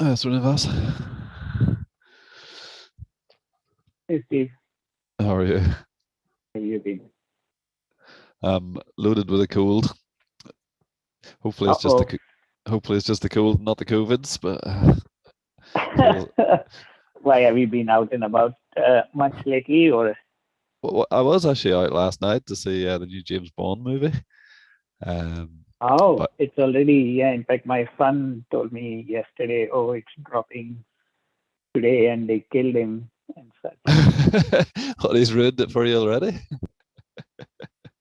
Srinivas, Hey Steve, how are you? how you been? I'm loaded with a cold. Hopefully it's just the Uh-oh. co- hopefully it's just the cold, not the COVIDs. But feels. Why have you been out and about much lately? Or Well, I was actually out last night to see the new James Bond movie. Um, oh, but it's already yeah. In fact, my son told me yesterday. Oh, it's dropping today, and they killed him and such. what, he's ruined it for you already?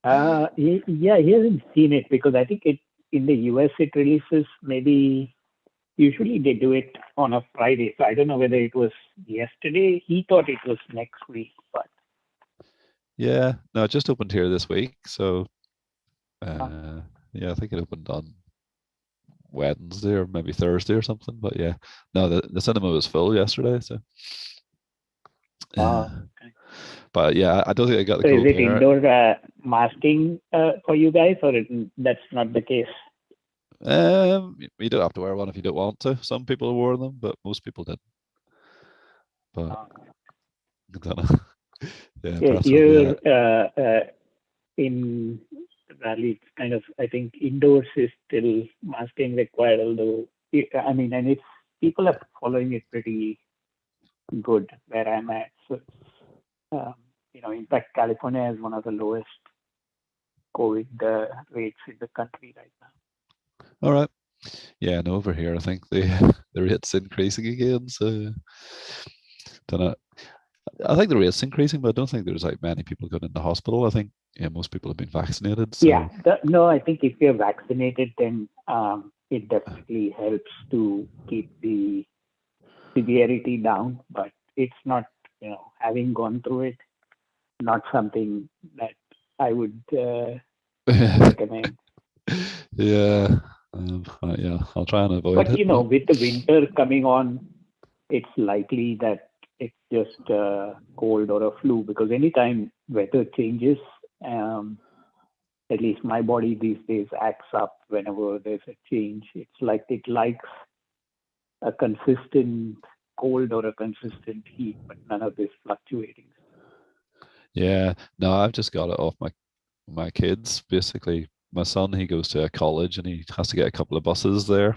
Yeah, he hasn't seen it because I think it in the US it releases maybe usually they do it on a Friday. So I don't know whether it was yesterday. He thought it was next week, but Yeah, no, it just opened here this week. So uh, uh, yeah, I think it opened on Wednesday or maybe Thursday or something. But yeah, no, the cinema was full yesterday. So uh, but yeah, I don't think I got the So is cold it here. indoor masking for you guys, or that's not the case? You don't have to wear one if you don't want to. Some people wore them, but most people didn't. But Uh, I don't know. Yeah, yeah, perhaps I'll be here in Raleigh, it's kind of I think indoors is still masking required, although I mean, and it's people are following it pretty good where I'm at. So, um, in fact, California has one of the lowest COVID rates in the country right now. all right. Yeah, and over here, I think the the rate's increasing again. So don't know. I think the rate's increasing, but I don't think there's like many people going in the hospital. I think most people have been vaccinated. Yeah, So no, I think if you're vaccinated, then it definitely helps to keep the severity down. But it's not, having gone through it, not something that I would recommend. yeah, yeah, I'll try and avoid But it. But with the winter coming on, it's likely that it's just cold or a flu because anytime weather changes, um, at least my body these days acts up whenever there's a change. It's like it likes a consistent cold or a consistent heat, but none of this fluctuating. yeah, no, I've just got it off my kids. Basically, my son, he goes to a college and he has to get a couple of buses there.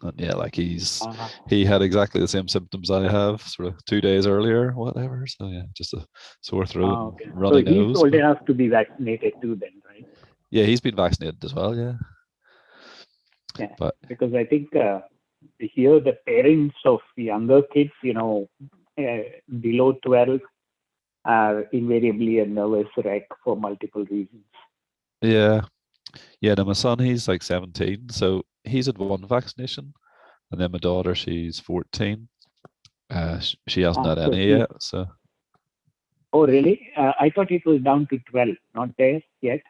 And yeah, like Uh, he had exactly the same symptoms I have, sort of 2 days earlier, whatever. So yeah, just a sore throat and okay. So runny he's nose. old But enough to be vaccinated too, then, right? yeah, he's been vaccinated as well. Yeah, Yeah. but Because I think here the parents of younger kids, below 12, are invariably a nervous wreck for multiple reasons. yeah, yeah. No, my son, he's like 17, so he's had one vaccination, and then my daughter, she's 14. She hasn't had So any he, yet. So oh, really? I thought it was down to 12, not there yet.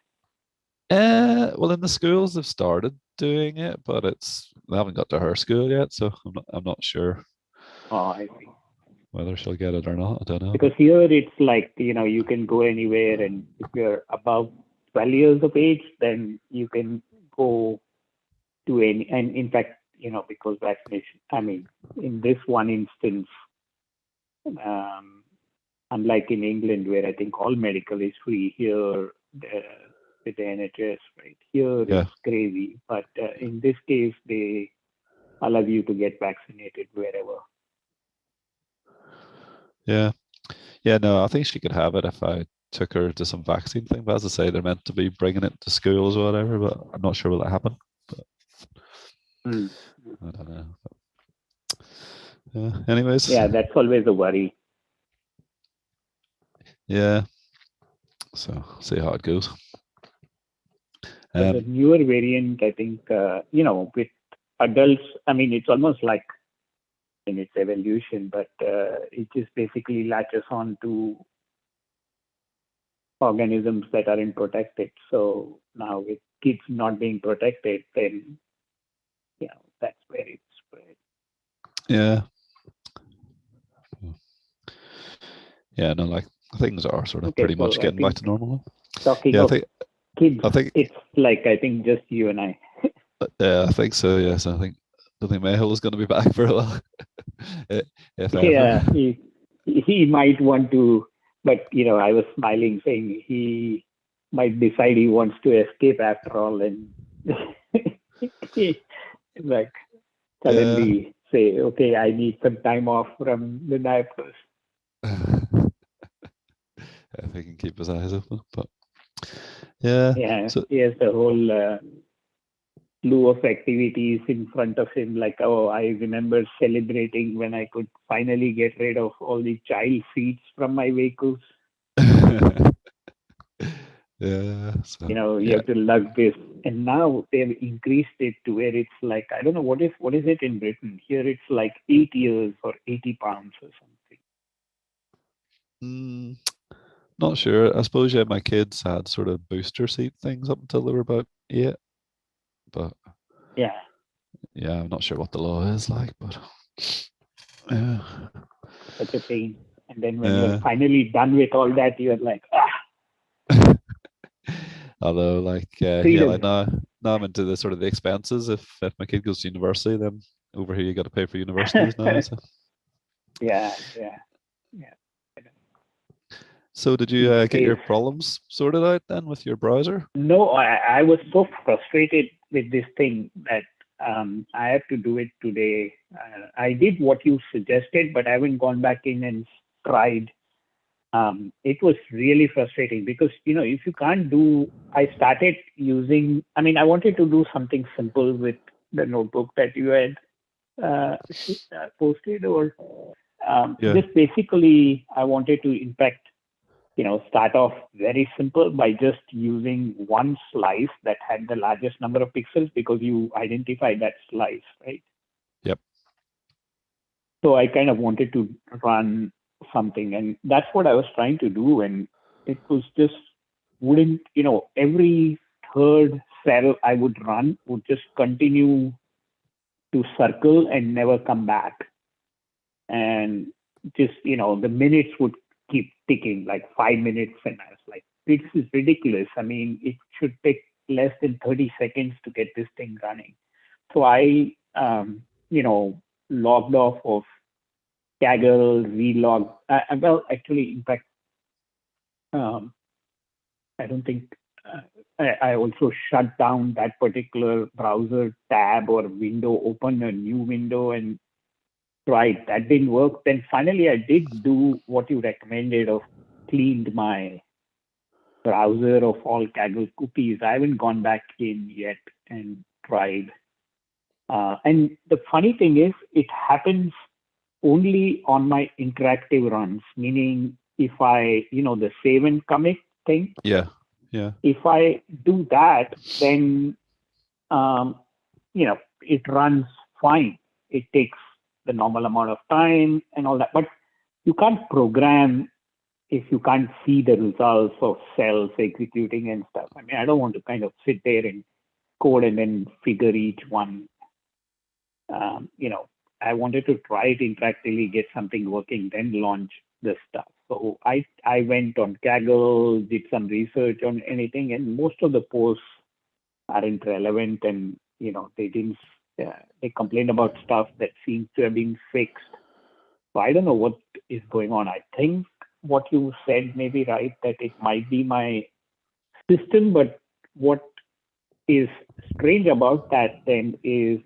well, in the schools they've started doing it, but they haven't got to her school yet, so I'm not sure Oh, I see. whether she'll get it or not. I don't know, Because but here it's like, you can go anywhere, and if you're above 12 years of age, then you can go to any, and in fact, because vaccination, I mean, in this one instance, um, unlike in England where I think all medical is free, here with the NHS, right? Here yeah, it's crazy, but in this case, they allow you to get vaccinated wherever. yeah, yeah. No, I think she could have it if I took her to some vaccine thing. But as I say, they're meant to be bringing it to schools or whatever. But I'm not sure will that happen. But Mm. I don't know. Yeah. Anyways, Yeah, that's always a worry. yeah. So see how it goes. But the Um, newer variant, I think, with adults, I mean, it's almost like in its evolution, but it just basically latches on to organisms that aren't protected. So now with kids not being protected, then, that's where it's spread. yeah, yeah. No, like things are sort of Okay, pretty much so I getting back think to normal. talking Yeah, of kids, I think, it's like, I think just you and I. yeah, I think so. Yes, I think don't think Mayhill is going to be back for a while, if ever. Yeah, he might want to, but I was smiling, saying he might decide he wants to escape after all, and like Yeah. suddenly say, okay, I need some time off from the diapers. If he can keep his eyes open, but yeah. Yeah, So he has a whole slew of activities in front of him. Like, oh, I remember celebrating when I could finally get rid of all the child seats from my vehicles. yeah. So You yeah. have to lug this, and now they've increased it to where it's like, I don't know what is it in Britain. Here it's like 8 years or 80 pounds or something. Mm, not sure. I suppose yeah, my kids had sort of booster seat things up until they were about 8, but Yeah, yeah, I'm not sure what the law is like, but yeah. such a pain. And then when you're Yeah. finally done with all that, you're like, Although, like, yeah, like freedom. now I'm into the sort of the expenses. If my kid goes to university, then over here you got to pay for universities now. So, Yeah, yeah, yeah. so did you These get your days. problems sorted out then with your browser? No, I was so frustrated with this thing that I have to do it today. I did what you suggested, but I haven't gone back in and tried. It was really frustrating because, if you can't do, I started using, I wanted to do something simple with the notebook that you had posted, or Yeah. just basically, I wanted to, in fact, start off very simple by just using one slice that had the largest number of pixels because you identify that slice, right? Yep. So I kind of wanted to run something, and that's what I was trying to do. And it was just wouldn't, every third cell I would run would just continue to circle and never come back. And just, the minutes would keep ticking, like 5 minutes. And I was like, this is ridiculous. It should take less than 30 seconds to get this thing running. So I, logged off of Kaggle, relog. Well, actually, in fact, um, I don't think I also shut down that particular browser tab or window, open a new window and tried. That didn't work. Then finally, I did do what you recommended of cleaned my browser of all Kaggle cookies. I haven't gone back in yet and tried. And the funny thing is, it happens only on my interactive runs, meaning if I, the save and commit thing, Yeah. Yeah. if I do that, then, um, it runs fine. It takes the normal amount of time and all that. But you can't program if you can't see the results of cells executing and stuff. I don't want to kind of sit there and code and then figure each one. I wanted to try it interactively, get something working, then launch the stuff. So I went on Kaggle, did some research on anything, and most of the posts aren't relevant, and they didn't. They complained about stuff that seems to have been fixed. So I don't know what is going on. I think what you said may be right, that it might be my system, but what is strange about that then is,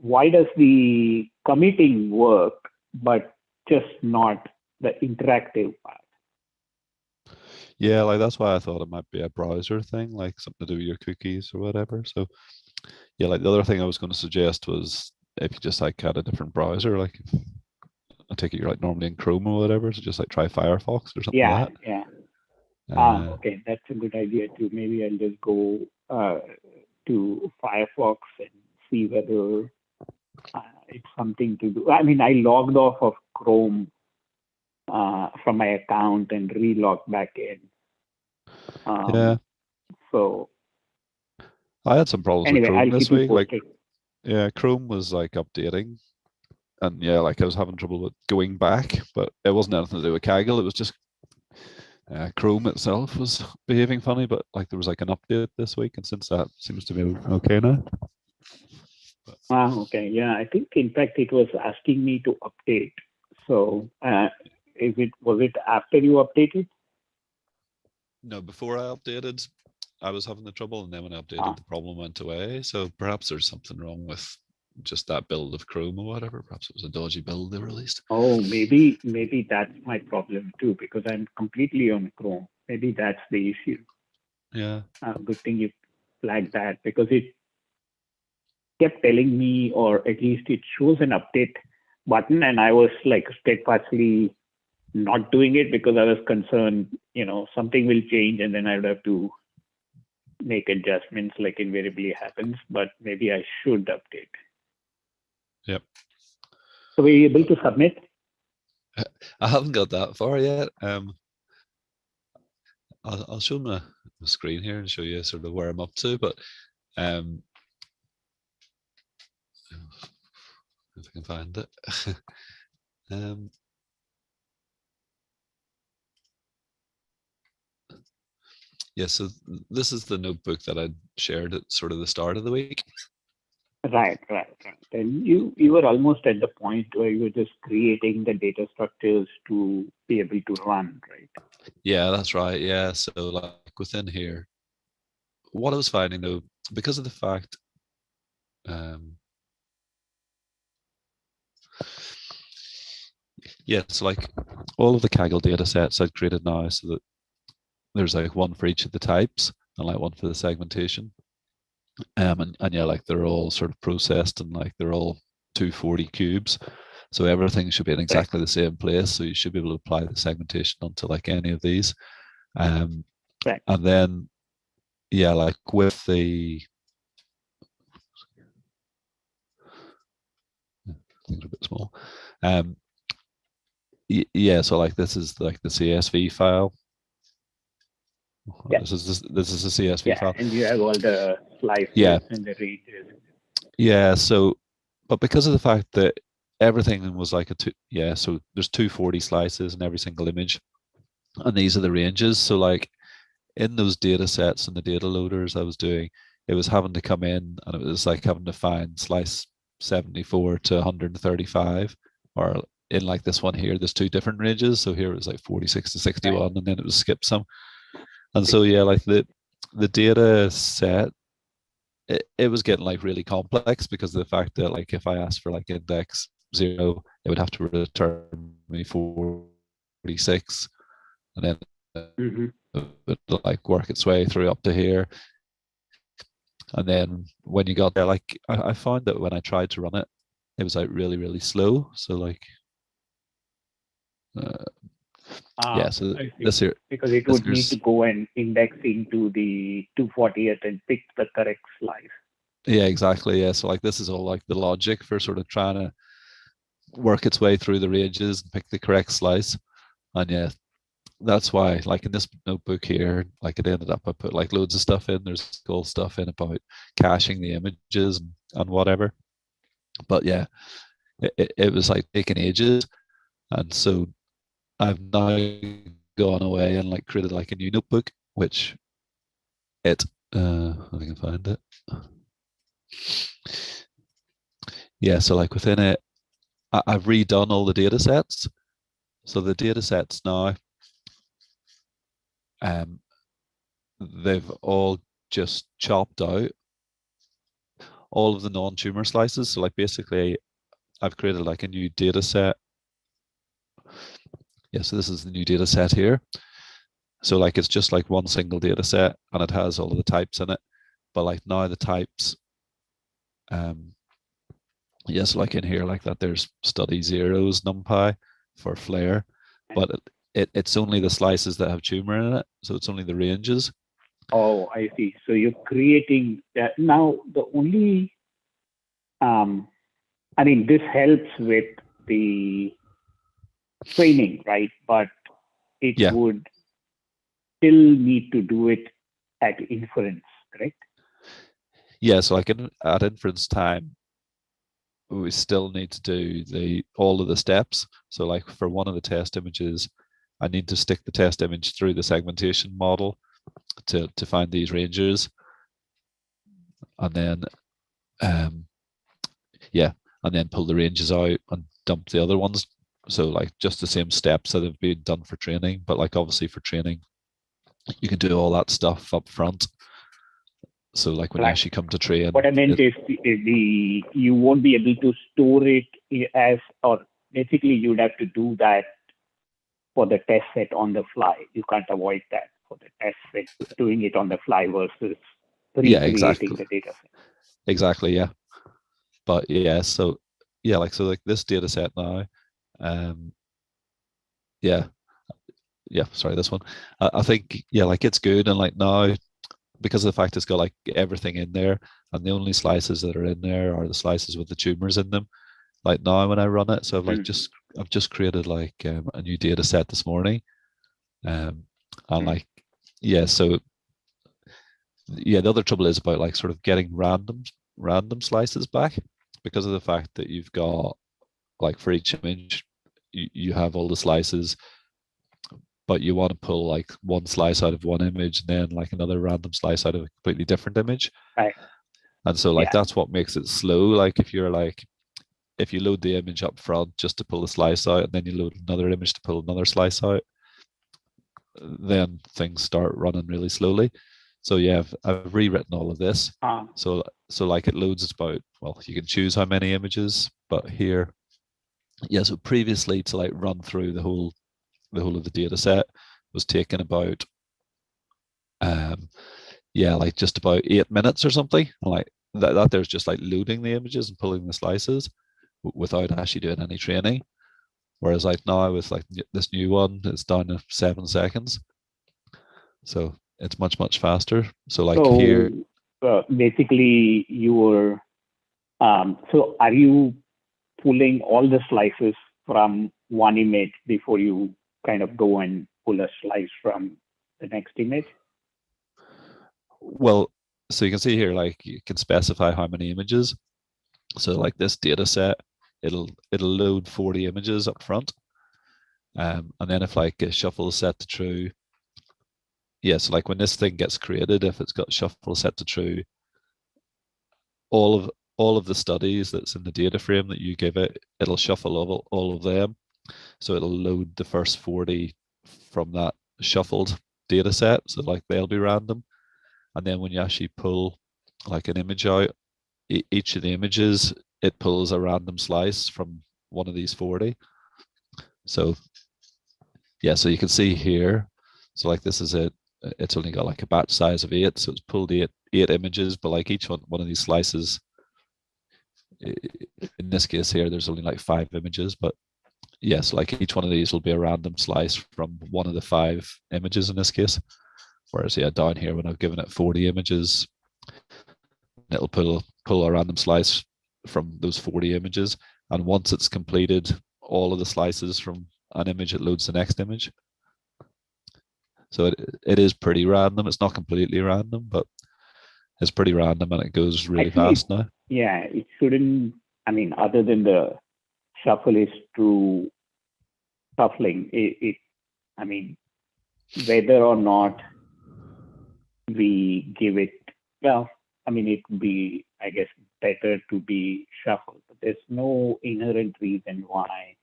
why does the committing work, but just not the interactive part? Yeah, like that's why I thought it might be a browser thing, like something to do with your cookies or whatever. So yeah, like the other thing I was going to suggest was if you just like had a different browser, like if, I take it you're like normally in Chrome or whatever, so just like try Firefox or something Yeah, like yeah. that. Okay, that's a good idea too. Maybe I'll just go to Firefox and see whether it's something to do. I logged off of Chrome from my account and re-logged back in. Yeah, So I had some problems with anyway, Chrome I'll this keep you week. Like, posted. yeah, Chrome was like updating, and yeah, like I was having trouble with going back, but it wasn't anything to do with Kaggle. It was just Chrome itself was behaving funny. But like there was like an update this week, and since that seems to be okay now. Okay. Yeah, I think in fact it was asking me to update. So was it after you updated? No, before I updated, I was having the trouble, and then when I updated, Ah, the problem went away. So perhaps there's something wrong with just that build of Chrome or whatever. Perhaps it was a dodgy build they released. oh, maybe that's my problem too because I'm completely on Chrome. Maybe that's the issue. Yeah. Good thing you flagged that because it kept telling me, or at least it shows an update button, and I was like steadfastly not doing it because I was concerned, something will change and then I would have to make adjustments like invariably happens, but maybe I should update. Yep. So were you able to submit? I haven't got that far yet. I'll show my screen here and show you sort of where I'm up to, but um, if I can find it. um, yeah, so this is the notebook that I shared at sort of the start of the week. Right. And you were almost at the point where you were just creating the data structures to be able to run, right? Yeah, that's right. Yeah, so like within here, what I was finding though, because of the fact, um, yeah, so like all of the Kaggle data sets I've created now, so that there's like one for each of the types and like one for the segmentation. And yeah, like they're all sort of processed and like they're all 240 cubes. So everything should be in Right. exactly the same place. So you should be able to apply the segmentation onto like any of these. Um, Right. and then, yeah, like with the, things are a bit small. Um, yeah, so like this is like the CSV file. Yeah. This is a CSV Yeah. file. And you have all the Yeah, slices and the ranges. yeah. So, but because of the fact that everything was like a two, yeah, so there's 240 slices in every single image, and these are the ranges. So like in those data sets and the data loaders I was doing, it was having to come in and it was like having to find slice 74 to 135, or in like this one here, there's two different ranges. So here it was like 46 to Right. 61, and then it was skip some. And so yeah, like the data set, it was getting like really complex because of the fact that like if I asked for like index 0, it would have to return me 46, and then Mm-hmm. it would like work its way through up to here. And then when you got there, like I found that when I tried to run it, it was like really, really slow. So like, uh, yeah. So I see. this here, Because it this would need to here's go and index into the 240th and pick the correct slice. yeah, exactly. Yeah. So like this is all like the logic for sort of trying to work its way through the ranges and pick the correct slice. And yeah, that's why like in this notebook here, like it ended up I put like loads of stuff in. There's cool stuff in about caching the images and whatever. But yeah, it was like taking ages. And so I've now gone away and like created like a new notebook, which it I can find it. Yeah, so like within it, I've redone all the data sets. So the data sets now, um, they've all just chopped out all of the non-tumor slices. So like basically, I've created like a new data set. Yeah, so this is the new data set here. So like it's just like one single data set and it has all of the types in it. But like now the types, um, yes, like in here, like that, there's study zeros numpy for flare, but it's only the slices that have tumor in it, so it's only the ranges. Oh, I see. So you're creating that. Now, the only, um, I mean, this helps with the training, right? But it Yeah, would still need to do it at inference, correct? yeah. So like at inference time, we still need to do the all of the steps. So like for one of the test images, I need to stick the test image through the segmentation model to find these ranges, and then um, yeah, and then pull the ranges out and dump the other ones. So like just the same steps that have been done for training, but like obviously for training, you can do all that stuff up front. So like when you Right. actually come to train, What I meant is the you won't be able to store it as, or basically you'd have to do that for the test set on the fly. You can't avoid that for the test set, doing it on the fly versus yeah, recreating exactly, the data set. exactly, yeah. But yeah, so yeah, like so like this data set now, um, yeah, yeah. Sorry, this one. I think yeah, like it's good, and like now because of the fact it's got like everything in there, and the only slices that are in there are the slices with the tumors in them. Like now when I run it, so I've just created like a new data set this morning, and like yeah, so yeah, the other trouble is about like sort of getting random slices back because of the fact that you've got like for each image you have all the slices, but you want to pull like one slice out of one image and then like another random slice out of a completely different image. Right. And so like Yeah. that's what makes it slow. Like if you load the image up front just to pull the slice out and then you load another image to pull another slice out, then things start running really slowly. So yeah, I've rewritten all of this. So like it loads about, well, you can choose how many images, but here, yeah. So previously to like run through the whole of the data set was taking about um yeah, like just about 8 minutes or something. And like that there's just like loading the images and pulling the slices without actually doing any training. Whereas like now with like this new one, it's down to 7 seconds. So it's much faster. So like here, So basically, you were. So are you pulling all the slices from one image before you kind of go and pull a slice from the next image? well, so you can see here, like you can specify how many images. So like this data set, it'll load 40 images up front. And then if like a shuffle is set to true, yeah, so like when this thing gets created, if it's got shuffle set to true, all of all of the studies that's in the data frame that you give it, it'll shuffle all of them. So it'll load the first 40 from that shuffled data set. So like they'll be random. And then when you actually pull like an image out, each of the images, it pulls a random slice from one of these 40. So yeah, so you can see here. So like this is it. It's only got like a batch size of 8, so it's pulled eight images, but like each one of these slices, in this case here, there's only like 5 images, but yes, like each one of these will be a random slice from one of the 5 images in this case. Whereas yeah, down here when I've given it 40 images, it'll pull a random slice from those 40 images, and once it's completed all of the slices from an image, it loads the next image. So it is pretty random. It's not completely random, but it's pretty random and it goes really Actually, fast now. yeah, it shouldn't. I mean, other than the shuffle is through shuffling, I mean, whether or not we give it, well, I mean, it would be, I guess, better to be shuffled. But there's no inherent reason why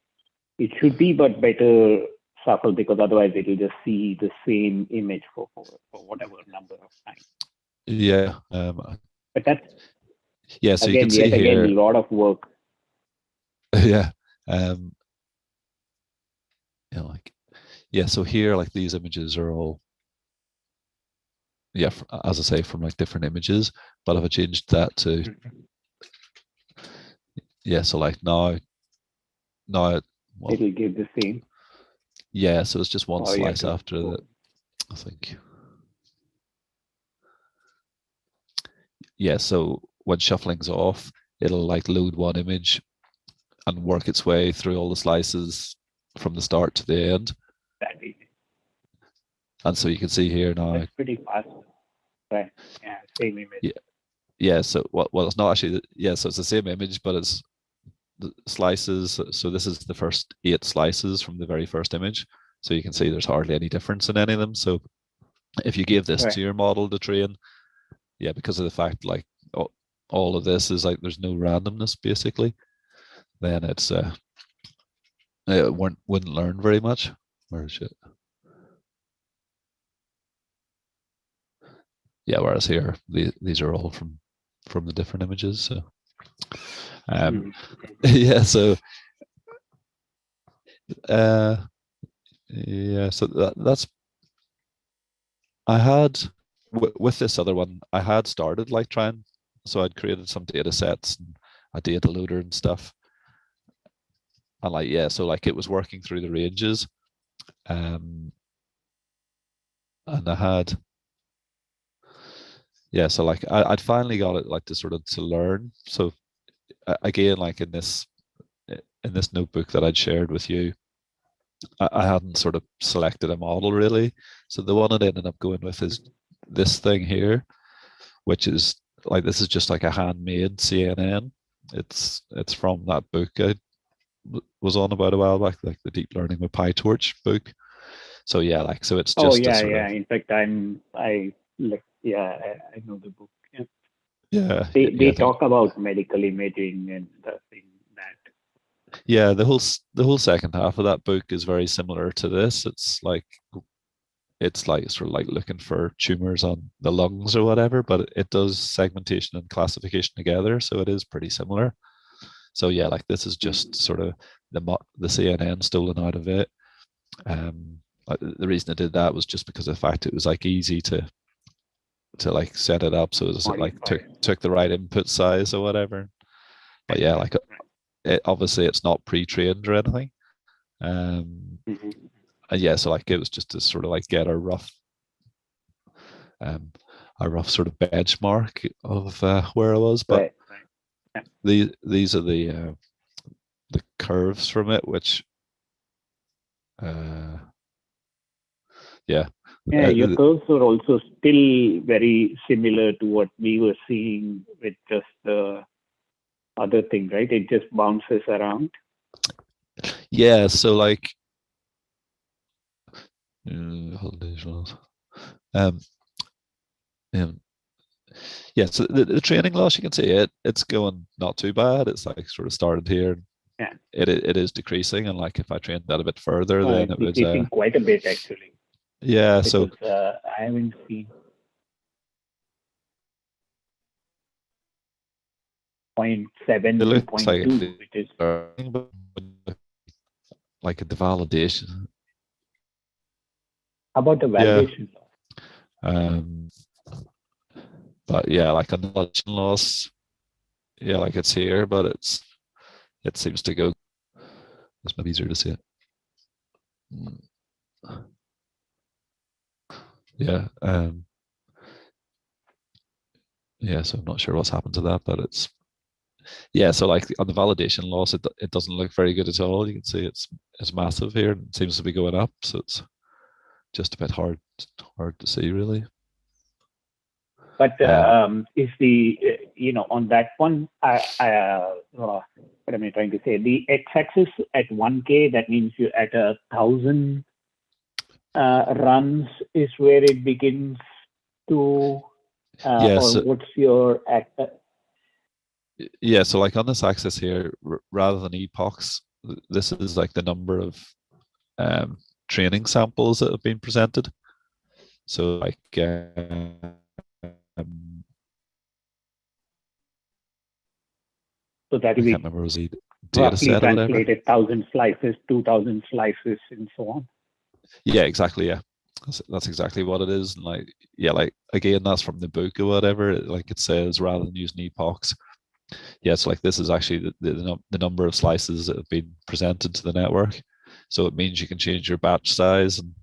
it should be, but better shuffled, because otherwise it will just see the same image for whatever number of times. Yeah. But that's, Yeah. So you can again, see yet again, a here. lot of work. Yeah. Um, yeah. Like, yeah. So here, like these images are all, yeah, as I say, from like different images, but I've changed that to, yeah. So like now, well, It'll give the same. yeah. So it's just one Or you have slice to after go. that, I think. Yeah. So when shuffling's off, it'll like load one image and work its way through all the slices from the start to the end. That is, And so you can see here now. that's pretty fast. Right. Yeah, same image. Yeah, yeah. So well, it's not actually. Yeah, so it's the same image, but it's the slices. So this is the first 8 slices from the very first image. So you can see there's hardly any difference in any of them. So if you gave this Right. to your model to train, yeah, because of the fact like all of this is like there's no randomness basically, then it's it wouldn't learn very much. Where is it? Yeah, whereas here these are all from the different images. So yeah, so yeah, so that's I had with this other one, I had started like trying, so I'd created some data sets and a data loader and stuff, and like yeah, so like it was working through the ranges, and I had yeah, so like I'd finally got it like to sort of to learn. So again, like in this notebook that I'd shared with you, I hadn't sort of selected a model really. So the one I ended up going with is this thing here, which is like this is just like a handmade CNN. It's from that book I was on about a while back, like the Deep Learning with PyTorch book. So yeah, like so it's Oh just a yeah, sort yeah. of In fact, I like yeah, I know the book. Yeah. yeah They yeah talk about medical imaging and stuff in that. yeah the whole second half of that book is very similar to this. It's like sort of like looking for tumors on the lungs or whatever, but it does segmentation and classification together, so it is pretty similar. So yeah, like this is just Mm-hmm. sort of the CNN stolen out of it. Um, the reason I did that was just because of the fact it was like easy to like set it up, so it was like Modify. took the right input size or whatever. But Right, yeah, right, like obviously it's not pre-trained or anything. Um, right. Mm-hmm. and yeah, so like it was just to sort of like get um, a rough sort of benchmark of where I was. But Right, right. Yeah. these are the curves from it, which uh, yeah, Yeah, your curves are also still very similar to what we were seeing with just the other thing, right? It just bounces around. yeah. So like um, um yeah. So the training loss, you can see it's going not too bad. It's like sort of started here. Yeah. It is decreasing, and like if I trained that a bit further, then It's it was decreasing quite a bit actually yeah. So because I haven't seen 0.7 it to looks like 0.2, it's which is starting, but like the validation. about the Yeah. validation loss. Um, but yeah, like on the validation loss, yeah, like it's here, but it seems to go. It's maybe easier to see it. Yeah. Yeah. So I'm not sure what's happened to that, but it's yeah. So like on the validation loss, it doesn't look very good at all. You can see it's massive here and it seems to be going up. So it's just a bit hard to see really. But Um, is the on that one, what am I trying to say? The x-axis at 1K, that means you're at 1,000 runs is where it begins to, yeah. or So what's your yeah. So like on this axis here, rather than epochs, this is like the number of um, training samples that have been presented. So like so that I will can't be remember was it data roughly set or whatever. translated 1,000 slices, 2,000 slices, and so on. Yeah, exactly. Yeah, that's exactly what it is. And like yeah, like again, that's from the book or whatever. Like it says rather than using epochs. Yeah, so like this is actually the number of slices that have been presented to the network. So it means you can change your batch size, and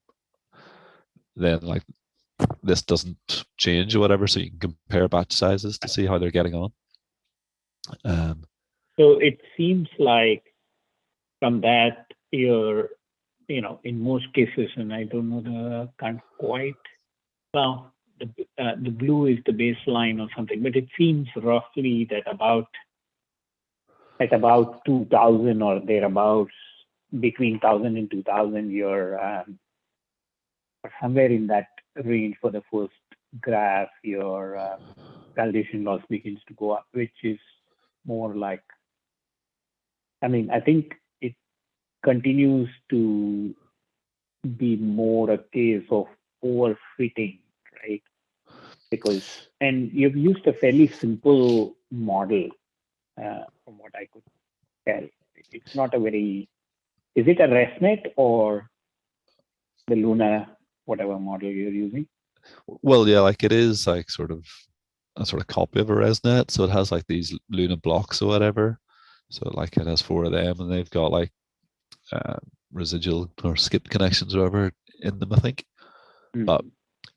then like this doesn't change or whatever. So you can compare batch sizes to see how they're getting on. Um, So it seems like from that, you're, in most cases, and I don't know can't quite, well, the blue is the baseline or something, but it seems roughly that at about 2,000 or thereabouts, between 1,000 and 2,000, you're somewhere in that range for the first graph. You're validation loss begins to go up, which is more like, I mean, I think it continues to be more a case of overfitting, right? Because, and you've used a fairly simple model, from what I could tell. It's not a very, is it a ResNet or the Luna, whatever model you're using? Well, yeah, like it is like sort of a sort of copy of a ResNet. So it has like these Luna blocks or whatever. So like it has 4 of them, and they've got like uh, residual or skip connections or whatever in them, I think. But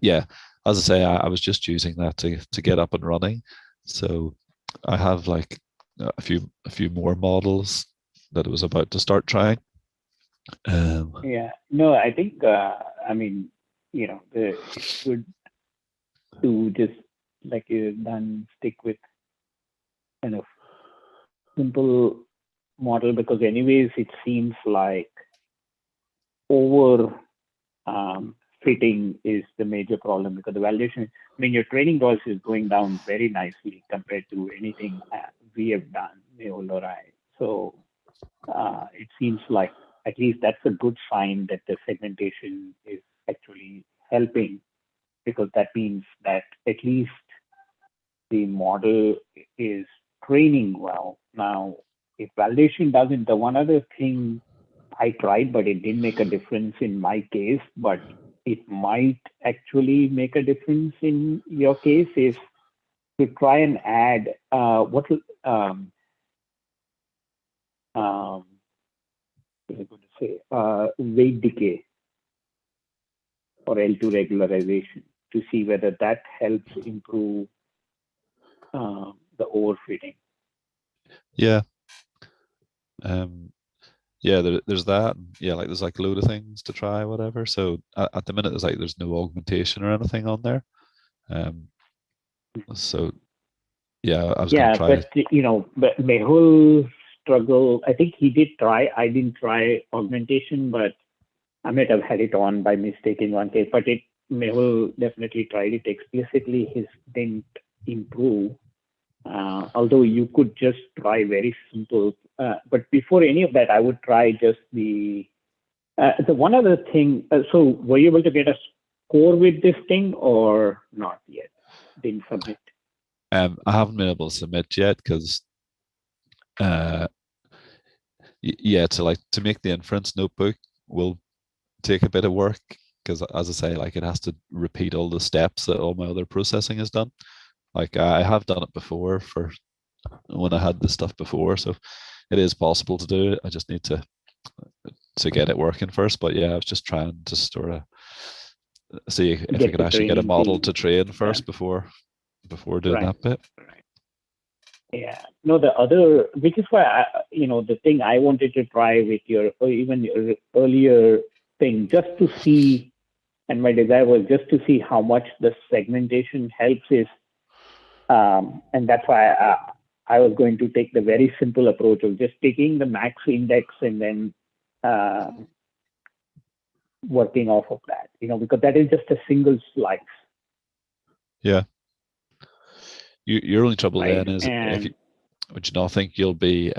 yeah, as I say, I was just using that to get up and running. So I have like a few more models that I was about to start trying. Yeah, no, I think, I mean, it's good to just, like you've done, stick with kind of simple model, because anyways, it seems like over fitting is the major problem, because the validation, I mean, your training loss is going down very nicely compared to anything we have done, Mehul or I. So it seems like at least that's a good sign that the segmentation is actually helping, because that means that at least the model is training well. Now, if validation doesn't, the one other thing I tried, but it didn't make a difference in my case, but it might actually make a difference in your case, is to try and add what was I going to say, weight decay or L2 regularization, to see whether that helps improve the overfitting. Yeah. Yeah, there's that. Yeah, like there's like a load of things to try, whatever. So at the minute, there's no augmentation or anything on there. Um, so yeah, I was going to Yeah, try. but but Mehul struggle. I think he did try. I didn't try augmentation, but I might have had it on by mistake in one case. But Mehul definitely tried it explicitly. His didn't improve. Although you could just try very simple. But before any of that, I would try just the one other thing. So were you able to get a score with this thing or not yet? Didn't submit. I haven't been able to submit yet because uh, yeah, to make the inference notebook will take a bit of work because, as I say, like it has to repeat all the steps that all my other processing is done. Like I have done it before for when I had this stuff before, so it is possible to do it. I just need to get it working first. But yeah, I was just trying to sort of see if I Get could the actually get a training model to to train done. first before doing Right. that bit. Right. Yeah. No, the other, which is why the thing I wanted to try with your, or even your earlier thing, just to see, and my desire was just to see how much the segmentation helps is, and that's why I was going to take the very simple approach of just taking the max index and then working off of that, because that is just a single slice. Yeah. Your only trouble Right. then is if And you would you not think you'll be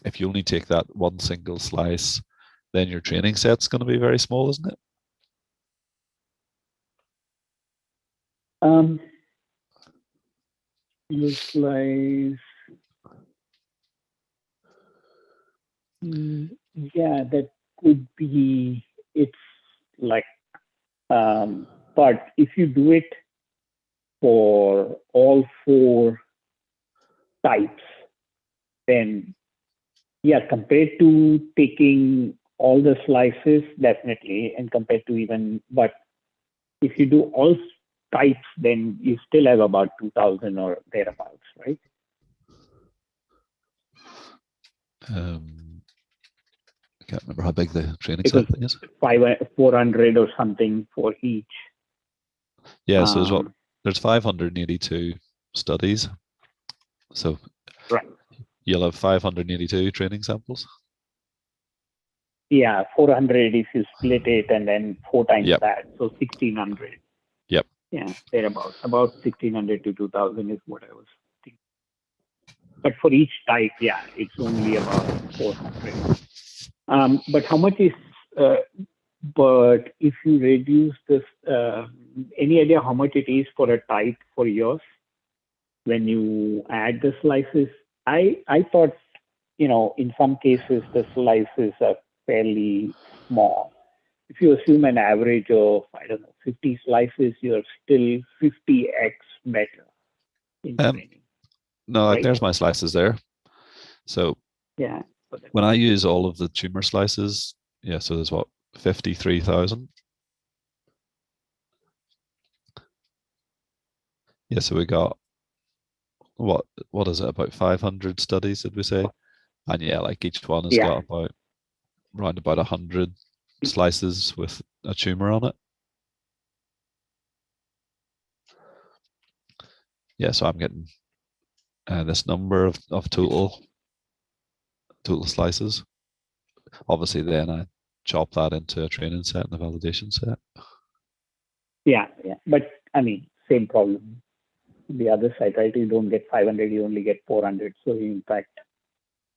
if you only take that one single slice, then your training set's going to be very small, isn't it? the slice, yeah, that could be, it's like, but if you do it for all 4 types, then yeah, compared to taking all the slices, definitely, and compared to even, but if you do all types, then you still have about 2,000 or thereabouts, right? I can't remember how big the training Because set thing is. 400 or something for each. Yeah, so there's 582 studies. So Right. you'll have 582 training samples. Yeah, 400 if you split it, and then 4 times Yep. that, so 1,600. Yep. Yeah, they're about 1600 to 2000 is what I was thinking. But for each type, yeah, it's only about 400. But how much is? But if you reduce this, any idea how much it is for a type for yours when you add the slices? I thought, in some cases the slices are fairly small. If you assume an average of, I don't know, 50 slices, you're still 50x better in Um, training, no, like right? there's my slices there. So Yeah. So when I use all of the tumor slices, yeah, so there's what, 53,000. Yeah, so we got what is it, about 500 studies, did we say? And yeah, like each one has yeah, got about around about 100 slices with a tumor on it. Yeah, so I'm getting this number of total slices. Obviously, then I chop that into a training set and a validation set. yeah, yeah. But I mean, same problem. The other side, right? You don't get 500, you only get 400. So in fact,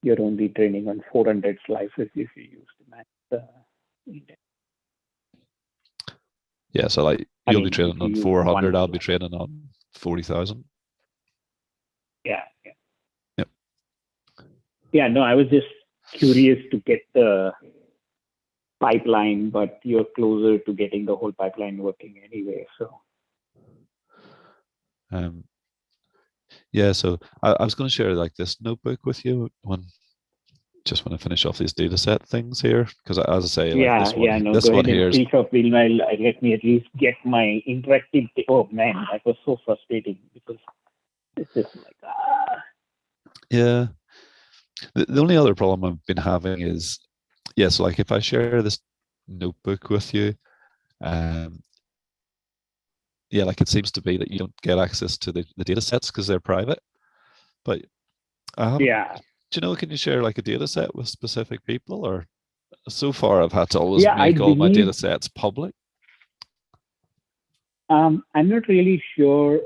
you're only training on 400 slices if you use the max index. Yeah, so like I you'll be mean, if training you on use 400, one I'll be slide. training on 40,000. Yeah, yeah. Yep. Yeah, no, I was just curious to get the pipeline, but you're closer to getting the whole pipeline working anyway. So Um, yeah, so I was going to share like this notebook with you when I finish off these data set things here, because as I say, like yeah, yeah, no, this go one ahead and here is finish off. Meanwhile, let me at least get my interactive. Oh man, that was so frustrating because it's just like yeah. The only other problem I've been having is yeah, so like if I share this notebook with you, um, yeah, like it seems to be that you don't get access to the data sets because they're private. But I haven't. yeah, Do you know? Can you share like a data set with specific people, or so far I've had to always yeah. I make all my data believe sets public. I'm not really sure.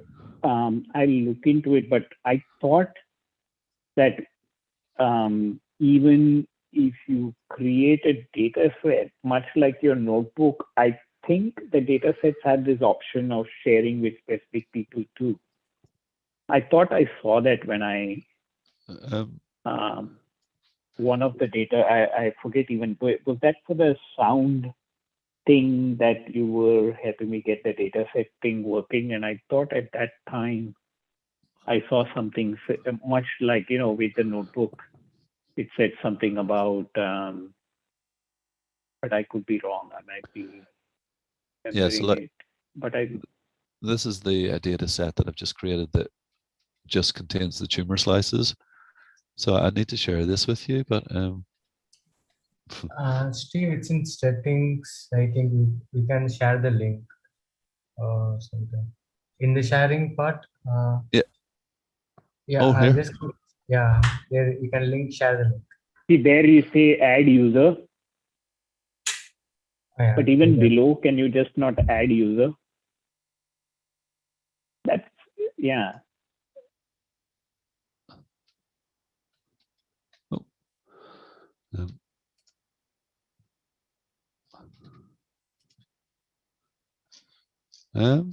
I'll look into it, but I thought that even if you create a data set, much like your notebook, I think the data sets have this option of sharing with specific people too. I thought I saw that when I Um, um, one of the data. I forget even was that for the sound thing that you were helping me get the data set thing working, and I thought at that time I saw something much like with the notebook. It said something about, but I could be wrong. I might be yeah, so remembering it, but I this is the data set that I've just created that just contains the tumor slices. So I need to share this with you, but Steve, it's in settings. I think we can share the link or something. In the sharing part, yeah. yeah, Oh, here. just yeah, there you can link share the link. see there you say add user, Yeah, but even below, can you just not add user? That's yeah. Oh, um, um,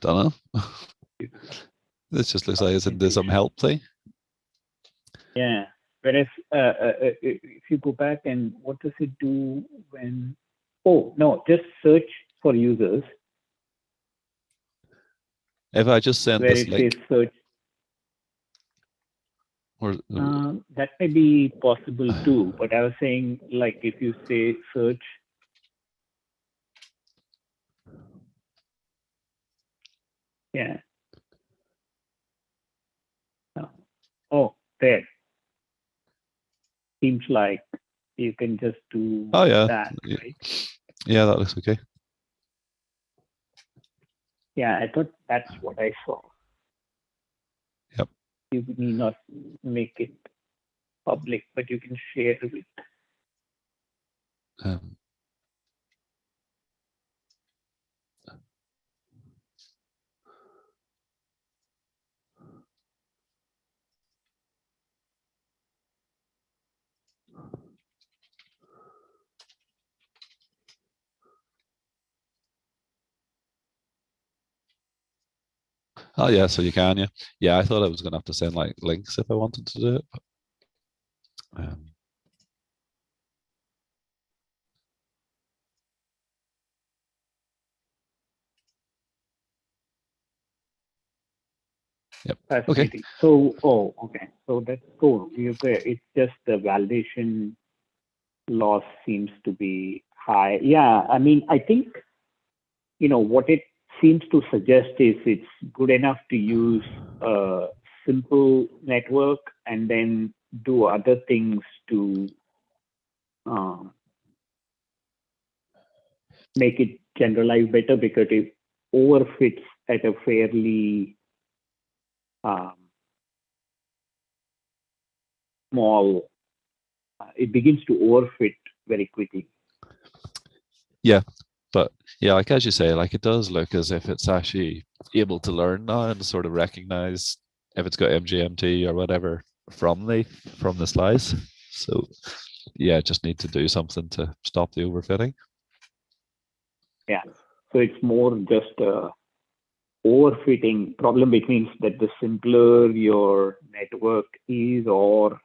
don't know. This just looks like it's into some help thing. Yeah. Whereas if you go back and what does it do when? Oh no, just search for users If I just send where this it says link, search. or That may be possible too, but I was saying like if you say search. Yeah. Oh, there. Seems like you can just do oh yeah, that, right? yeah, that looks okay. Yeah, I thought that's what I saw. Yep. You need not make it public, but you can share it. Um, Oh yeah, so you can, yeah. Yeah, I thought I was gonna have to send like links if I wanted to do it. Um, yep. Okay. Fascinating. So, oh, okay. So that's cool. It's just the validation loss seems to be high. Yeah, I mean, I think, what it seems to suggest is it's good enough to use a simple network and then do other things to um, make it generalize better because it overfits at a fairly um, small, it begins to overfit very quickly. Yeah, but yeah, like as you say, like it does look as if it's actually able to learn now and sort of recognize if it's got MGMT or whatever from the slice. So yeah, just need to do something to stop the overfitting. Yeah. So it's more just a overfitting problem, which means that the simpler your network is, or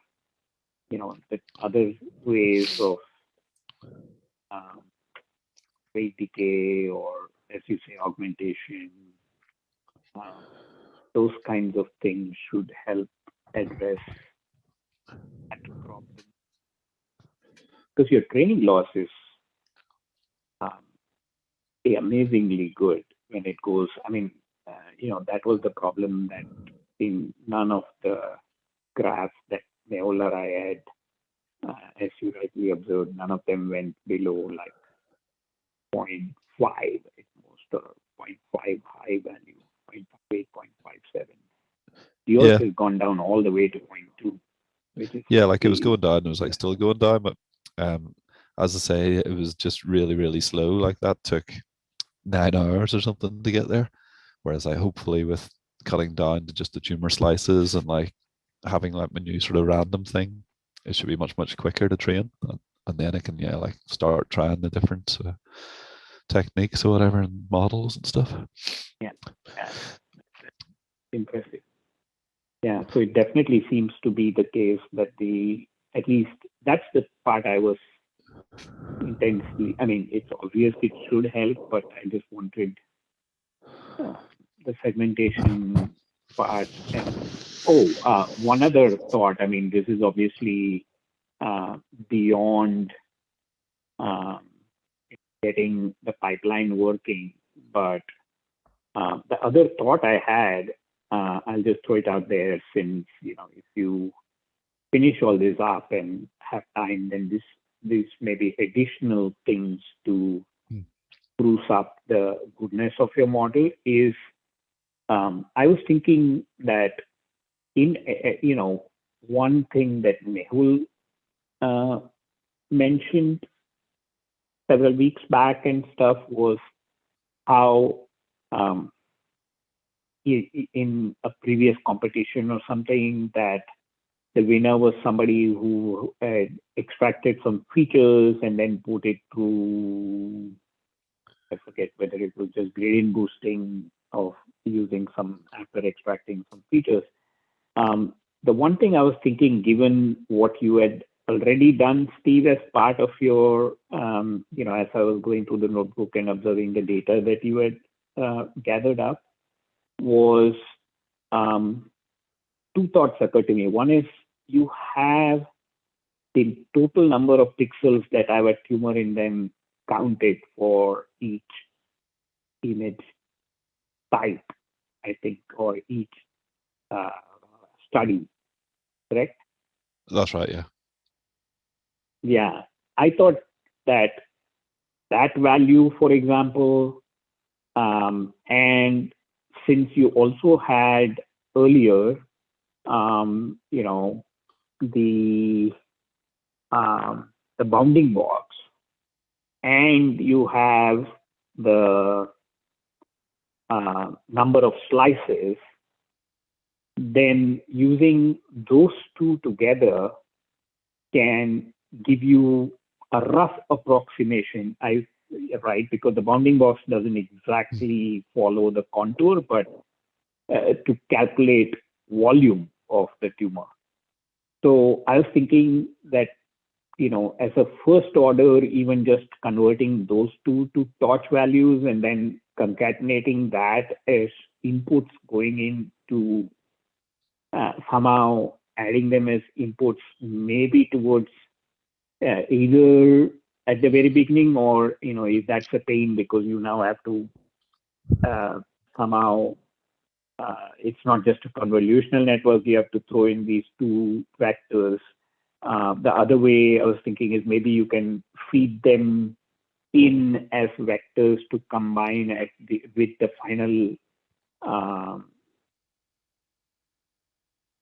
the other ways of um, weight decay, or as you say, augmentation, um, those kinds of things should help address that problem. Because your training loss is um, amazingly good when it goes. I mean, that was the problem that in none of the graphs that Neola I had, as you rightly observed, none of them went below like 0.5 at most, or 0.5 high value, 0.58, 0.57. Yours Yeah, has gone down all the way to 0.2, which is yeah, like it was pretty going down, it was like still going down, but um, as I say, it was just really, really slow. Like that took 9 hours or something to get there. Whereas I hopefully with cutting down to just the tumor slices and like having like my new sort of random thing, it should be much, much quicker to train. And then I can, yeah, like start trying the different techniques or whatever and models and stuff. yeah, yeah, impressive. Yeah, so it definitely seems to be the case that at least that's the part I was intensely, I mean, it's obvious it should help, but I just wanted uh, the segmentation part. And one other thought, I mean, this is obviously beyond um, getting the pipeline working, but the other thought I had, I'll just throw it out there, since if you finish all this up and have time, then this may be additional things to spruce up the goodness of your model. Is I was thinking that in one thing that Mehul uh, mentioned several weeks back and stuff was how um, in a previous competition or something, that the winner was somebody who had extracted some features and then put it through, I forget whether it was just gradient boosting of using some after extracting some features. The one thing I was thinking, given what you had already done, Steve, as part of your, as I was going through the notebook and observing the data that you had gathered up, was two thoughts occurred to me. One is, you have the total number of pixels that have a tumor in them counted for each image type, I think, or each uh, study, correct? That's right, yeah. Yeah. I thought that value, for example, and since you also had earlier, the the bounding box, and you have the number of slices, then using those two together can give you a rough approximation. Right, because the bounding box doesn't exactly follow the contour, but to calculate volume of the tumor. So I was thinking that, as a first order, even just converting those two to torch values and then concatenating that as inputs going into somehow adding them as inputs, maybe towards either at the very beginning, or if that's a pain because you now have to somehow it's not just a convolutional network, you have to throw in these two vectors. The other way I was thinking is maybe you can feed them in as vectors to combine with the final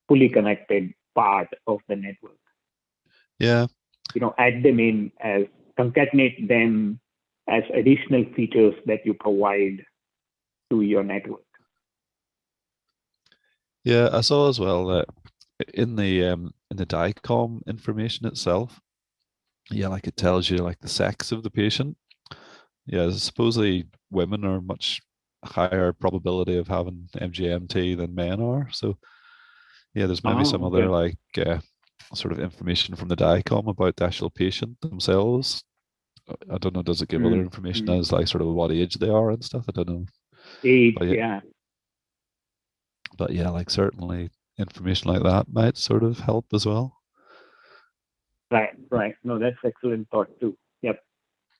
fully connected part of the network. Yeah. Add them in as, concatenate them as additional features that you provide to your network. Yeah, I saw as well that in the DICOM information itself, yeah, like it tells you like the sex of the patient. Yeah, supposedly women are much higher probability of having MGMT than men are. So yeah, there's maybe some other like sort of information from the DICOM about the actual patient themselves. I don't know, does it give other information as like sort of what age they are and stuff? I don't know. Age, but yeah. But yeah, like certainly information like that might sort of help as well. Right. No, that's excellent thought too. Yep.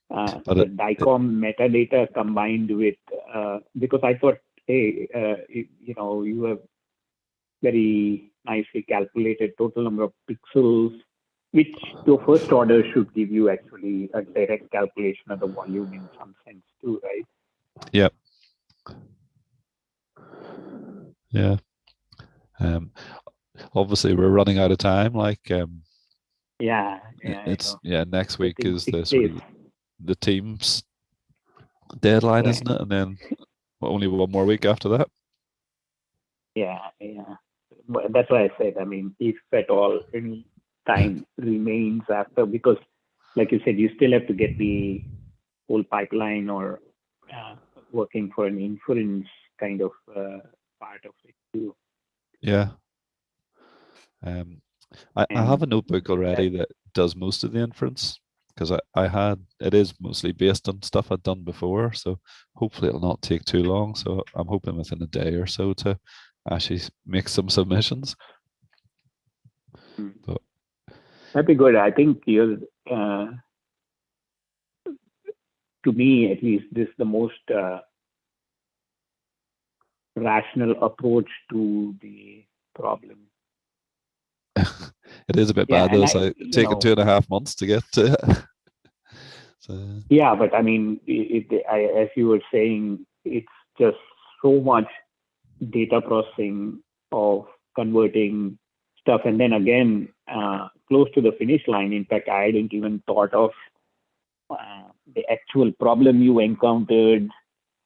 The DICOM metadata combined with, because I thought, hey, you have very nicely calculated total number of pixels, which your first order should give you actually a direct calculation of the volume in some sense too, right? Yep. Yeah. Obviously we're running out of time. Like it's next week is the sort of the team's deadline, isn't it? And then only one more week after that. Yeah. That's why I said, I mean, if at all any time remains after, because like you said, you still have to get the whole pipeline or working for an inference kind of part of it too. Yeah. I have a notebook already that does most of the inference, because it is mostly based on stuff I'd done before, so hopefully it'll not take too long. So I'm hoping within a day or so to actually make some submissions. But that'd be good. I think you're, to me at least, this is the most rational approach to the problem. It is a bit bad though. So it's taken 2.5 months to get to it. So. Yeah, but I mean, as you were saying, it's just so much data processing of converting stuff, and then again, close to the finish line. In fact, I hadn't even thought of the actual problem you encountered.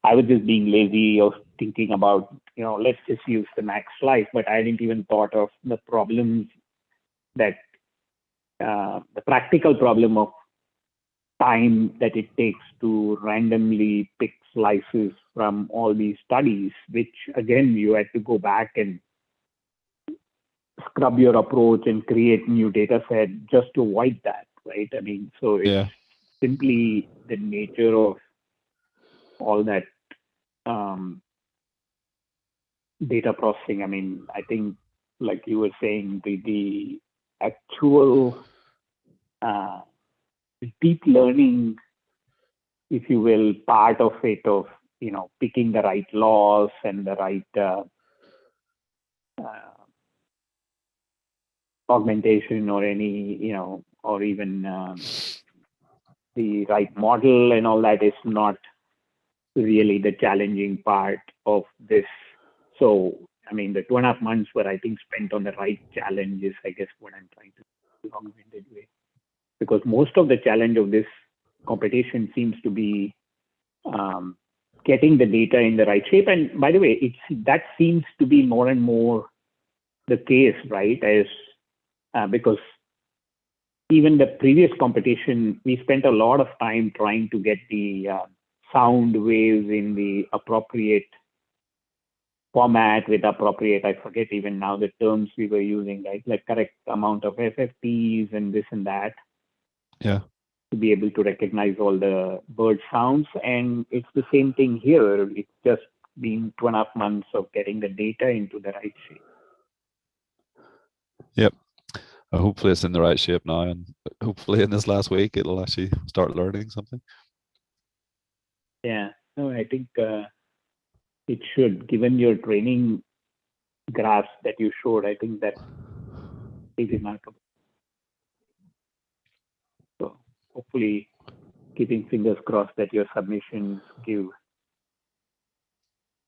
I was just being lazy of thinking about, let's just use the max slice, but I didn't even thought of the problems that the practical problem of time that it takes to randomly pick slices from all these studies, which again, you had to go back and scrub your approach and create new data set just to avoid that, right? I mean, so it's simply the nature of all that data processing. I mean, I think, like you were saying, the actual deep learning, if you will, part of it, of picking the right laws and the right augmentation, or any or even the right model and all that, is not really the challenging part of this. So I mean, the 2.5 months were, I think, spent on the right challenge is, I guess, what I'm trying to do, long-winded way. Because most of the challenge of this competition seems to be getting the data in the right shape. And by the way, that seems to be more and more the case, right? As because even the previous competition, we spent a lot of time trying to get the sound waves in the appropriate format with appropriate, I forget even now the terms we were using, right? Like correct amount of FFTs and this and that. Yeah. To be able to recognize all the bird sounds. And it's the same thing here. It's just been 2.5 months of getting the data into the right shape. Yep. Hopefully it's in the right shape now, and hopefully in this last week it'll actually start learning something. Yeah, no, I think it should, given your training graphs that you showed, I think that is remarkable. So hopefully keeping fingers crossed that your submissions give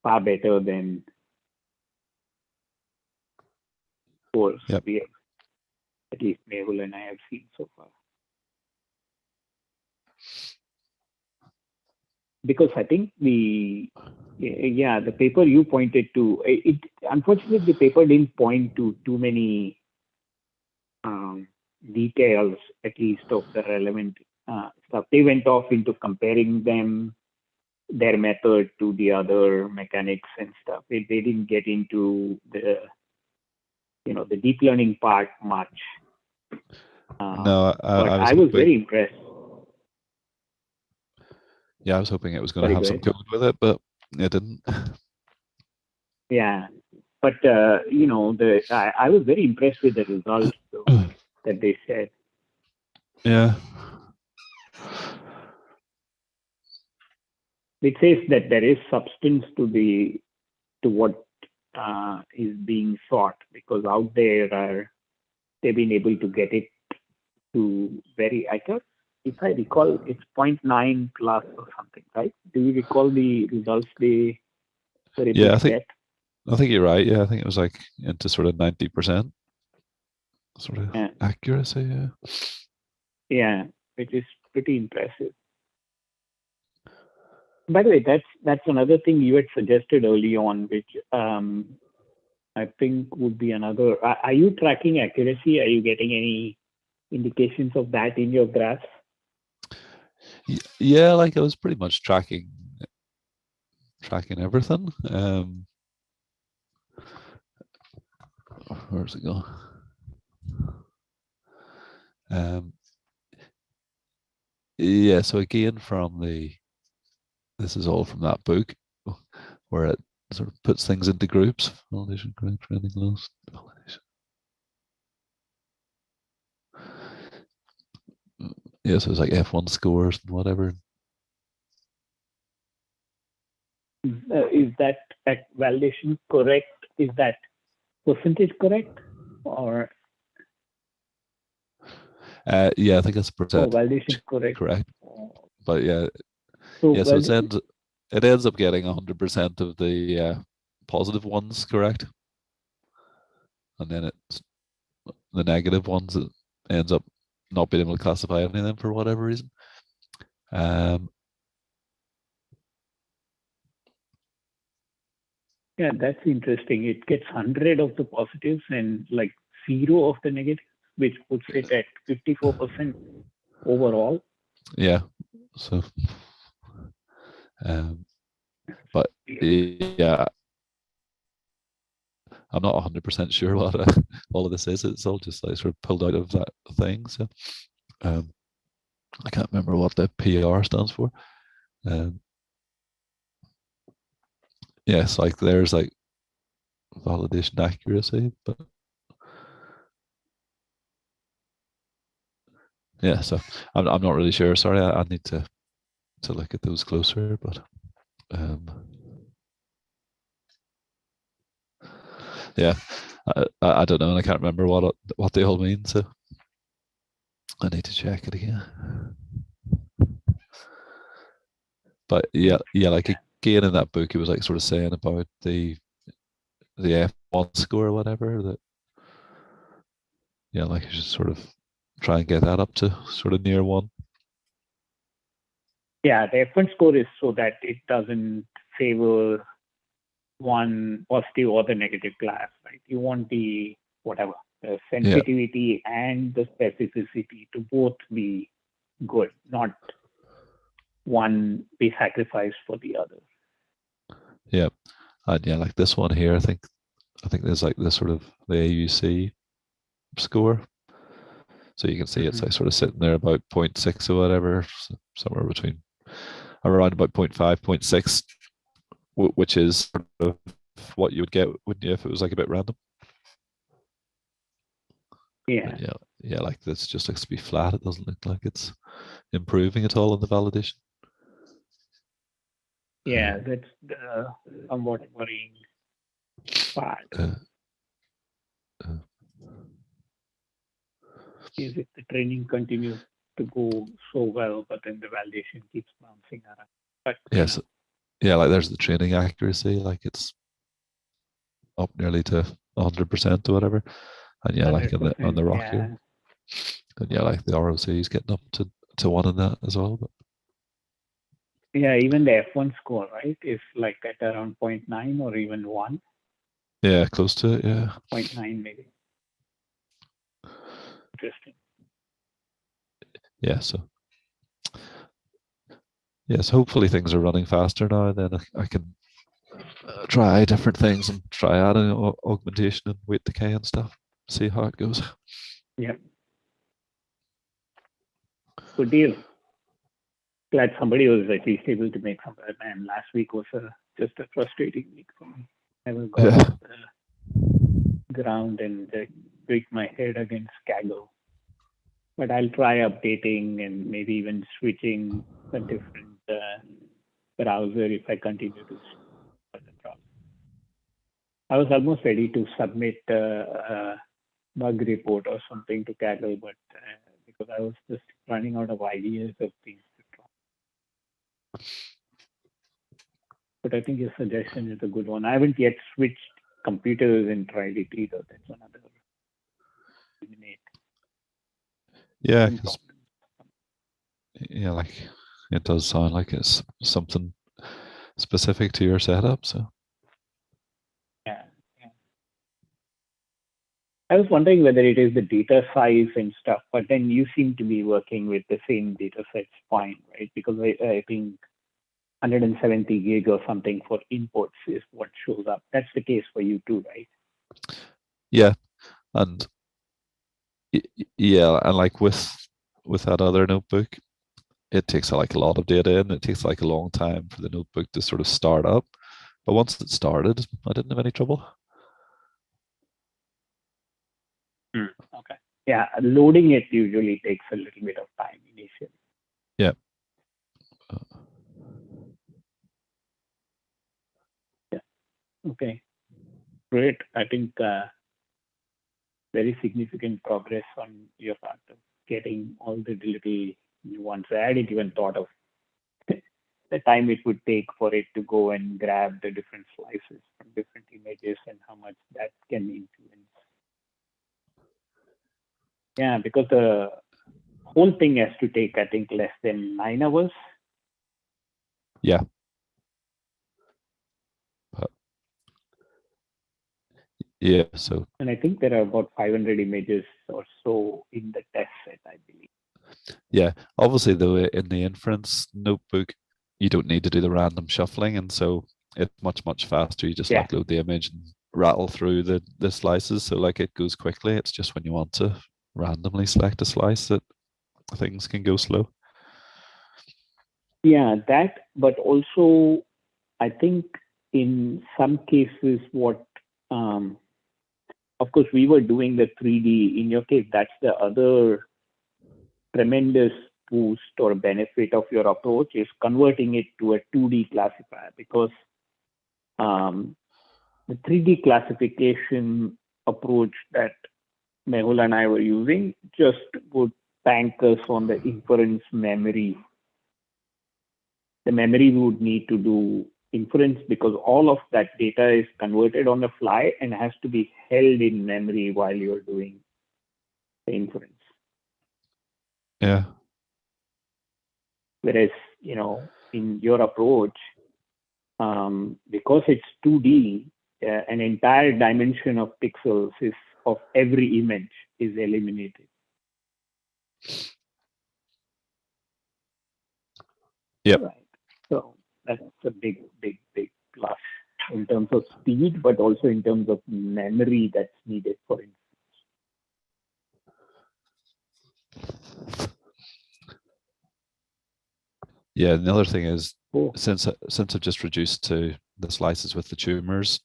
far better than scores we have, at least Mehul and I have seen so far. Because I think the paper you pointed to, unfortunately the paper didn't point to too many details, at least of the relevant stuff. They went off into comparing their method to the other mechanics and stuff. They didn't get into the deep learning part much. No, I was very impressed. Yeah, I was hoping it was going to have some code with it, but it didn't. Yeah, but I was very impressed with the results though, that they shared. Yeah. It says that there is substance to what is being sought, because out there they've been able to get it to I guess, if I recall, it's 0.9 plus or something, right? Do you recall the results they were able to get? I think you're right. Yeah, I think it was like into sort of 90% sort of accuracy. Yeah. Yeah, which is pretty impressive. By the way, that's another thing you had suggested early on, which I think would be another. Are you tracking accuracy? Are you getting any indications of that in your graphs? Yeah, like I was pretty much tracking everything. Where's it going? Yeah, so again this is all from that book where it sort of puts things into groups. Validation, correct, training loss, validation. Yeah, so it's like F1 scores and whatever. Is that validation correct? Is that percentage correct? Or yeah, I think that's percent. Validation correct. But yeah, so it ends up getting 100% of the positive ones correct, and then it's the negative ones that ends up not being able to classify any of them for whatever reason. Yeah, that's interesting. It gets 100 of the positives and like 0 of the negatives, which puts it at 54% overall. Yeah. So, but yeah, I'm not 100% sure what all of this is. It's all just like sort of pulled out of that thing. So, I can't remember what the PR stands for. Yes, like there's like validation accuracy, but yeah, so I'm not really sure. Sorry, I need to look at those closer, but yeah, I don't know, and I can't remember what they all mean, so I need to check it again. But yeah, like again in that book, it was like sort of saying about the F1 score or whatever, that like you should sort of try and get that up to sort of near 1. Yeah, the F1 score is so that it doesn't favor one positive or the negative class, right? You want the sensitivity and the specificity to both be good, not one be sacrificed for the other. Yeah, And yeah, like this one here, I think there's like this sort of the AUC score. So you can see it's like sort of sitting there about 0.6 or whatever, somewhere between around about 0.5, 0.6, which is sort of what you would get, wouldn't you, if it was like a bit random? Yeah. But yeah, like this just looks to be flat. It doesn't look like it's improving at all in the validation. Yeah, that's the somewhat worrying part. Uh, uh, Is if the training continues to go so well, but then the validation keeps bouncing around. But yes, yeah, like there's the training accuracy, like it's up nearly to 100% or whatever. And yeah, like on 100%, the rock yeah. here. And yeah, like the ROC is getting up to one in that as well. But Yeah, even the F1 score, right, is like at around 0.9 or even 1. yeah, close to it, yeah. 0.9 maybe. Interesting. Yeah, so yes, hopefully things are running faster now. Then I can try different things and try adding augmentation and weight decay and stuff. See how it goes. Yeah. Good deal. Glad somebody was at least able to make some. Man, last week was just a frustrating week for me. Never got Yeah. off the ground and beat my head against Kaggle. But I'll try updating and maybe even switching a different browser if I continue to start the problem. I was almost ready to submit a bug report or something to Kaggle, but because I was just running out of ideas of things to try. But I think your suggestion is a good one. I haven't yet switched computers and tried it either. That's another eliminate. Yeah, yeah, like it does sound like it's something specific to your setup. So yeah. I was wondering whether it is the data size and stuff, but then you seem to be working with the same data sets fine, right? Because I think 170 gig or something for inputs is what shows up. That's the case for you too, right? yeah, and yeah, and like with that other notebook, it takes like a lot of data in. It takes like a long time for the notebook to sort of start up. But once it started, I didn't have any trouble. Okay. Yeah, loading it usually takes a little bit of time initially. Yeah. Yeah. Okay. Great. I think very significant progress on your part of getting all the little ones. I hadn't even thought of the time it would take for it to go and grab the different slices from different images and how much that can influence. Yeah, because the whole thing has to take, I think, less than 9 hours. Yeah. Yeah. So. And I think there are about 500 images or so in the test set, I believe. Yeah. Obviously, though, in the inference notebook, you don't need to do the random shuffling, and so it's much faster. You just like load the image and rattle through the slices, so like it goes quickly. It's just when you want to randomly select a slice that things can go slow. Yeah, that, but also I think in some cases what of course we were doing the 3D. In your case, that's the other tremendous boost or benefit of your approach is converting it to a 2D classifier, because the 3D classification approach that Mehul and I were using just would bank us on the inference memory. The memory would need to do inference because all of that data is converted on the fly and has to be held in memory while you're doing the inference. Yeah. Whereas, in your approach, because it's 2D, an entire dimension of pixels of every image is eliminated. Yep. Right. So that's a big plus. in terms of speed, but also in terms of memory that's needed for it. Yeah, and the other thing is, Cool. since I've just reduced to the slices with the tumors,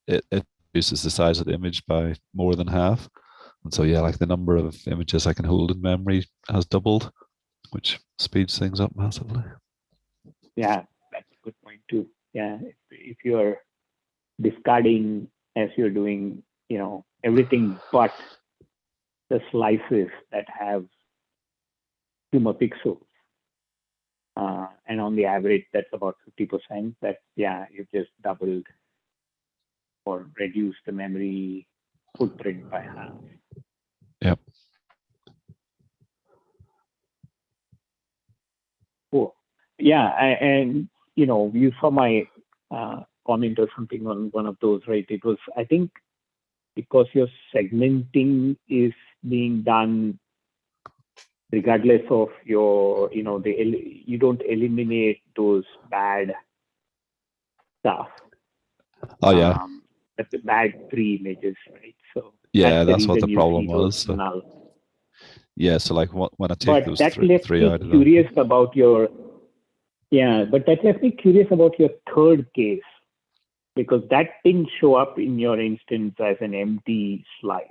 it reduces the size of the image by more than half. And so yeah, like the number of images I can hold in memory has doubled, which speeds things up massively. Yeah, that's a good point too. Yeah, if you're discarding as you're doing, everything but the slices that have tumor pixels, and on the average, that's about 50%. That, yeah, you've just doubled or reduced the memory footprint by half. Yep. Cool. Yeah, and you saw my comment or something on one of those, right? It was, I think, because your segmenting is being done regardless of your, you don't eliminate those bad stuff. Oh yeah. But the bad pre-images, right? So Yeah, that's the what the reason you problem see those was. So, null. yeah, so like when I take But those that left three me out of them. curious about your, but that left me curious about your third case, because that didn't show up in your instance as an empty slice.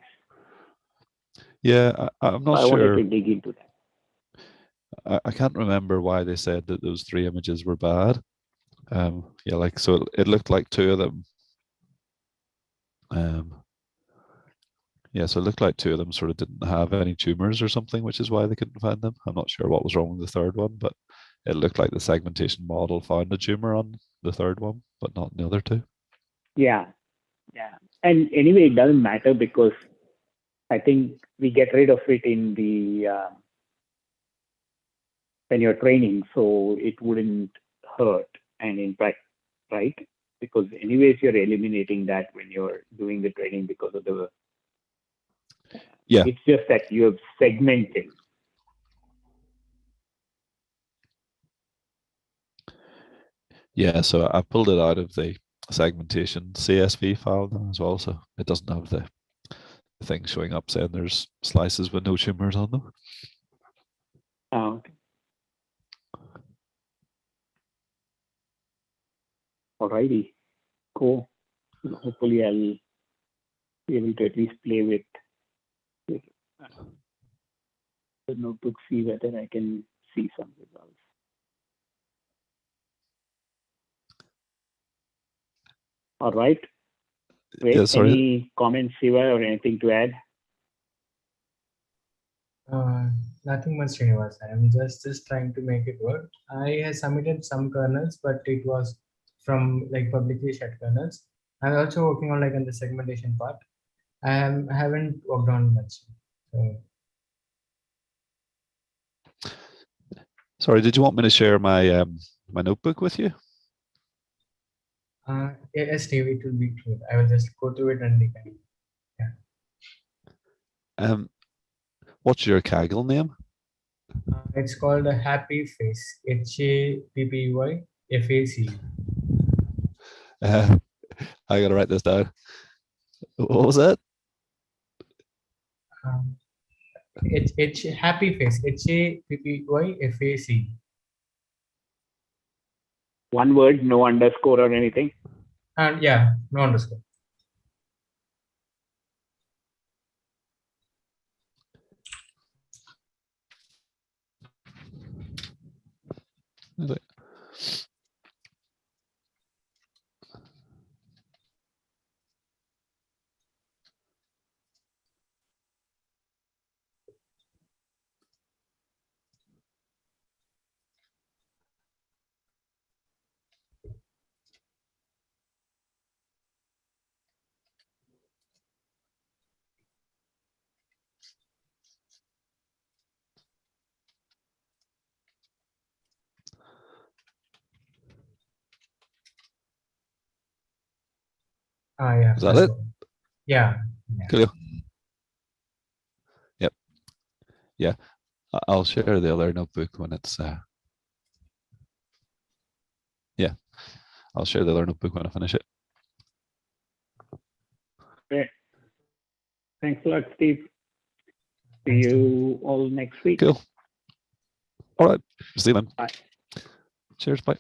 Yeah, I'm not I sure. wanted to dig into that. I can't remember why they said that those 3 images were bad. Yeah, like, so it looked like 2 of them. Yeah, so it looked like 2 of them sort of didn't have any tumors or something, which is why they couldn't find them. I'm not sure what was wrong with the third one, but it looked like the segmentation model found a tumor on the third one, but not in the other 2. Yeah. And anyway, it doesn't matter, because I think we get rid of it in the when you're training, so it wouldn't hurt. And in fact, right? Because anyways, you're eliminating that when you're doing the training because of the. Yeah. It's just that you have segmented. Yeah, so I pulled it out of the segmentation CSV file now as well, so it doesn't have the thing showing up saying there's slices with no tumors on them. Oh, okay. Alrighty, cool. Hopefully, I'll be able to at least play with the notebook, see whether I can see some results. All right. Great. Yeah, sorry. Any comments, Siva, or anything to add? Nothing much, Srinivas. I'm just trying to make it work. I have submitted some kernels, but it was from like publicly shared kernels. I'm also working on like on the segmentation part. I haven't worked on much. So. Sorry, did you want me to share my my notebook with you? Yes, Steve, it will be good. I will just go through it and we can. Yeah. What's your Kaggle name? It's called a Happy Face. HAPPYFAC. I gotta write this down. What was that? H Happy Face. HAPPYFAC. One word, no underscore or anything. And yeah, no underscore. Yeah. Is that it? Yeah. Cool. Yep. Yeah. I'll share the other notebook when it's yeah. I'll share the other notebook when I finish it. Great. Thanks a lot, Steve. See Thanks, you all next week. Cool. All right. See you then. Bye. Cheers. Bye.